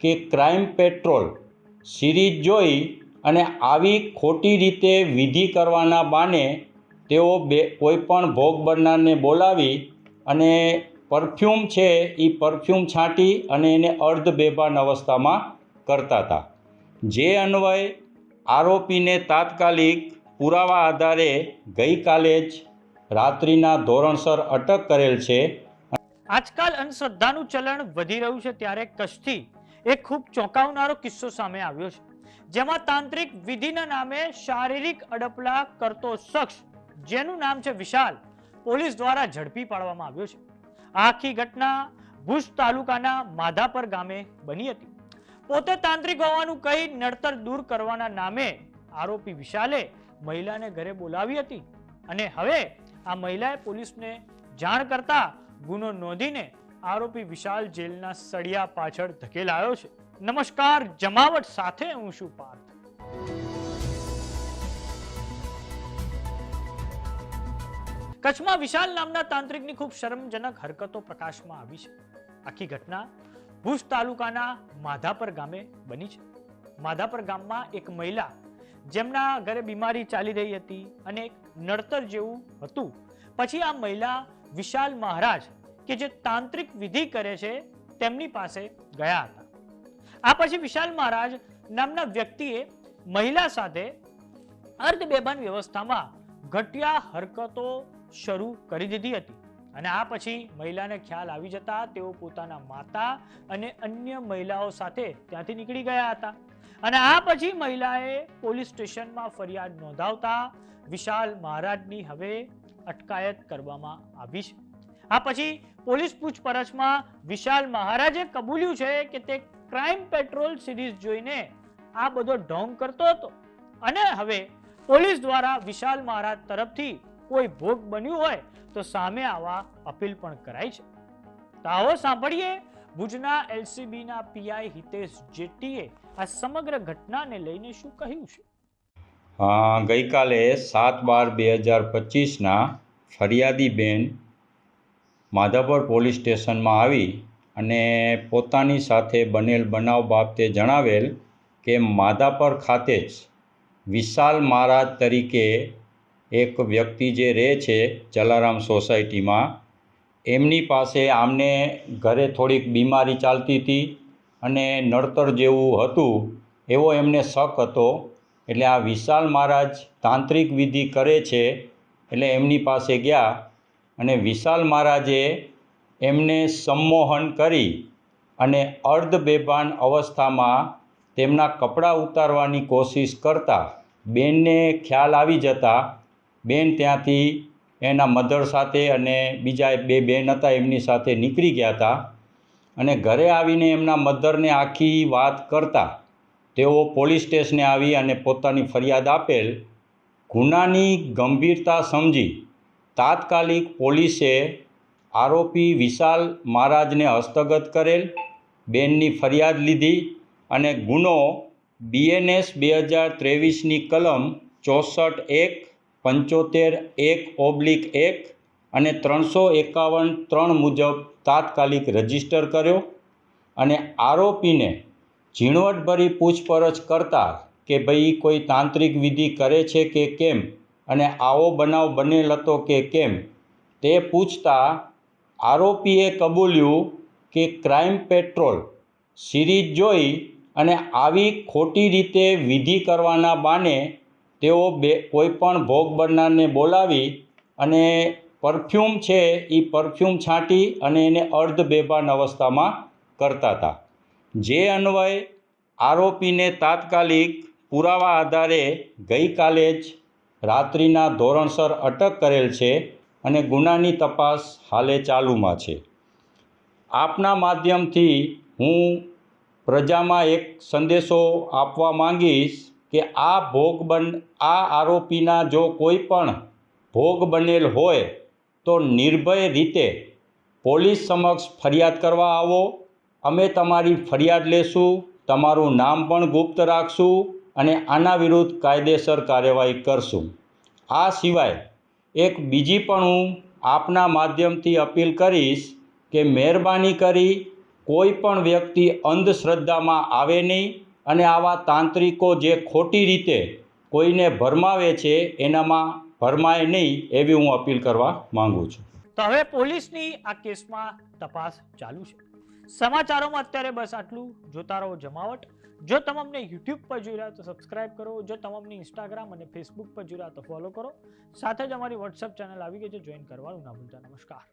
કે crime petrol series જોઈ અને આવી ખોટી રીતે વિધિ કરવાના બાને તેઓ કોઈપણ ભોગ બનનારને બોલાવી અને પરફ્યુમ છે એ પરફ્યુમ છાંટી અને એને અર્ધ બેભાન અવસ્થામાં કરતા હતા, જે અન્વયે આરોપીને તાત્કાલિક પુરાવા આધારે ગઈકાલે જ રાત્રિના ધોરણસર અટક કરેલ છે। આજકાલ અંધશ્રદ્ધાનું ચલણ વધી રહ્યું છે, ત્યારે કચ્છથી એક ખૂબ ચોંકાવનારો કિસ્સો સામે આવ્યો છે, જેમાં તાંત્રિક વિધિના નામે શારીરિક અડપલા કરતો શખ્સ, જેનું નામ છે વિશાલ, પોલીસ દ્વારા ઝડપી પાડવામાં આવ્યો છે। આખી ઘટના ભુજ તાલુકાના માધાપર ગામે બની હતી। પોતે તાંત્રિક હોવાનું કહી નડતર દૂર કરવાના નામે આરોપી વિશાલે મહિલાને ઘરે બોલાવી હતી અને હવે આ મહિલાએ પોલીસને જાણ કરતા ગુનો નોંધીને આરોપી વિશાલ જેલના સળિયા પાછળ ધકેલાયો છે। નમસ્કાર, જમાવટ સાથે હું છું પાર્થ। કચ્છમાં વિશાલ નામના તાંત્રિકની ખૂબ શરમજનક હરકતો પ્રકાશમાં આવી છે। આખી ઘટના ભુજ તાલુકાના માધાપર ગામે બની છે। માધાપર ગામમાં એક મહિલા, જેમના ઘરે બીમારી ચાલી રહી હતી અને એક નડતર જેવું હતું, પછી આ મહિલા વિશાલ મહારાજ કે જે તાંત્રિક વિધિ કરે છે તેમની પાસે ગયા હતા। આ પછી વિશાલ મહારાજ નામના વ્યક્તિએ મહિલા સાથે અર્ધ બેભાન વ્યવસ્થામાં ઘટિયા હરકતો શરૂ કરી દીધી હતી અને આ પછી મહિલાને ખ્યાલ આવી જતા તેઓ પોતાના માતા અને અન્ય મહિલાઓ સાથે ત્યાંથી નીકળી ગયા હતા અને આ પછી મહિલાએ પોલીસ સ્ટેશનમાં ફરિયાદ નોંધાવતા વિશાલ મહારાજની હવે અટકાયત કરવામાં આવી છે। આ પછી પોલીસ પૂછપરછમાં વિશાલ મહારાજે કબૂલ્યું છે કે તે ક્રાઇમ પેટ્રોલ સિરીઝ જોઈને આ બધો ઢોંગ કરતો હતો અને હવે પોલીસ દ્વારા વિશાલ મહારાજ તરફથી કોઈ ભોગ બન્યું હોય તો સામે આવવા અપીલ પણ કરાઈ છે। તો આવો સાંભળીએ ભુજના એલસીબીના પીઆઈ હિતેશ જેટ્ટીએ આ સમગ્ર ઘટનાને લઈને શું કહ્યું છે। ગઈકાલે 7/12/2025ના ફરિયાદી બેન માધાપર પોલીસ સ્ટેશનમાં આવી અને પોતાની સાથે બનેલ બનાવ બાબતે જણાવેલ કે માધાપર ખાતે જ વિશાલ મહારાજ તરીકે એક વ્યક્તિ જે રહે છે જલારામ સોસાયટીમાં, એમની પાસે આમને ઘરે થોડીક બીમારી ચાલતી હતી અને નડતર જેવું હતું એવો એમને શક હતો। એટલે આ વિશાલ મહારાજ તાંત્રિક વિધિ કરે છે એટલે એમની પાસે ગયા અને વિશાલ મહારાજે એમને સંમોહન કરી અને અર્ધ બેભાન અવસ્થામાં તેમના કપડાં ઉતારવાની કોશિશ કરતા બેનને ખ્યાલ આવી જતા બેન ત્યાંથી એના મધર સાથે અને બીજા બે બેન હતા એમની સાથે નીકળી ગયા હતા અને ઘરે આવીને એમના મધરને આખી વાત કરતા તેઓ પોલીસ સ્ટેશને આવી અને પોતાની ફરિયાદ આપેલ। ગુનાની ગંભીરતા સમજી તાત્કાલિક પોલીસે આરોપી વિશાલ મહારાજને હસ્તગત કરેલ, બેનની ફરિયાદ લીધી અને ગુનો BNS 2023ની કલમ 64(1), 75(1)(1) અને 351(3) મુજબ તાત્કાલિક રજીસ્ટર કર્યો અને આરોપીને ઝીણવટભરી પૂછપરછ કરતા કે ભાઈ કોઈ તાંત્રિક વિધિ કરે છે કે કેમ અને આવો બનાવ બનેલ હતો કે કેમ તે પૂછતા આરોપીએ કબૂલ્યું કે ક્રાઇમ પેટ્રોલ સિરીઝ જોઈ અને આવી ખોટી રીતે વિધિ કરવાના બાને તેઓ કોઈપણ ભોગ બનનારને બોલાવી અને પરફ્યુમ છે એ પરફ્યુમ છાંટી અને એને અર્ધ બેભાન અવસ્થામાં કરતા હતા, જે અન્વયે આરોપીને તાત્કાલિક પુરાવા આધારે ગઈકાલે જ રાત્રિના ધોરણસર અટક કરેલ છે અને ગુનાની તપાસ હાલે ચાલુમાં છે। આપના માધ્યમથી હું પ્રજામાં એક સંદેશો આપવા માંગીશ કે આ આરોપીના જો કોઈ પણ ભોગ બનેલ હોય તો નિર્ભય રીતે પોલીસ સમક્ષ ફરિયાદ કરવા આવો। અમે તમારી ફરિયાદ લેશું, તમારું નામ પણ ગુપ્ત રાખશું અને આના વિરુદ્ધ કાયદેસર કાર્યવાહી કરશું। આ સિવાય એક બીજી પણ હું આપના માધ્યમથી અપીલ કરીશ કે મહેરબાની કરી કોઈ પણ વ્યક્તિ અંધશ્રદ્ધામાં આવે નહીં અને આવા તાંત્રિકો જે ખોટી રીતે કોઈને ભરમાવે છે એનામાં ભરમાય નહીં એવી હું અપીલ કરવા માંગુ છું. તો હવે પોલીસની આ કેસમાં તપાસ ચાલુ છે. સમાચારોમાં અત્યારે બસ આટલું. જોતા રહો જમાવટ. જો તમે અમને યુટ્યુબ પર જોઈ રહ્યા તો સબસ્ક્રાઇબ કરો. જો તમે અમને ઇન્સ્ટાગ્રામ અને ફેસબુક પર જોઈ રહ્યા તો ફોલો કરો. સાથે જ અમારી વોટ્સએપ ચેનલ આવી ગઈ છે, જોઈન કરવાનું ના ભૂલતા. નમસ્કાર.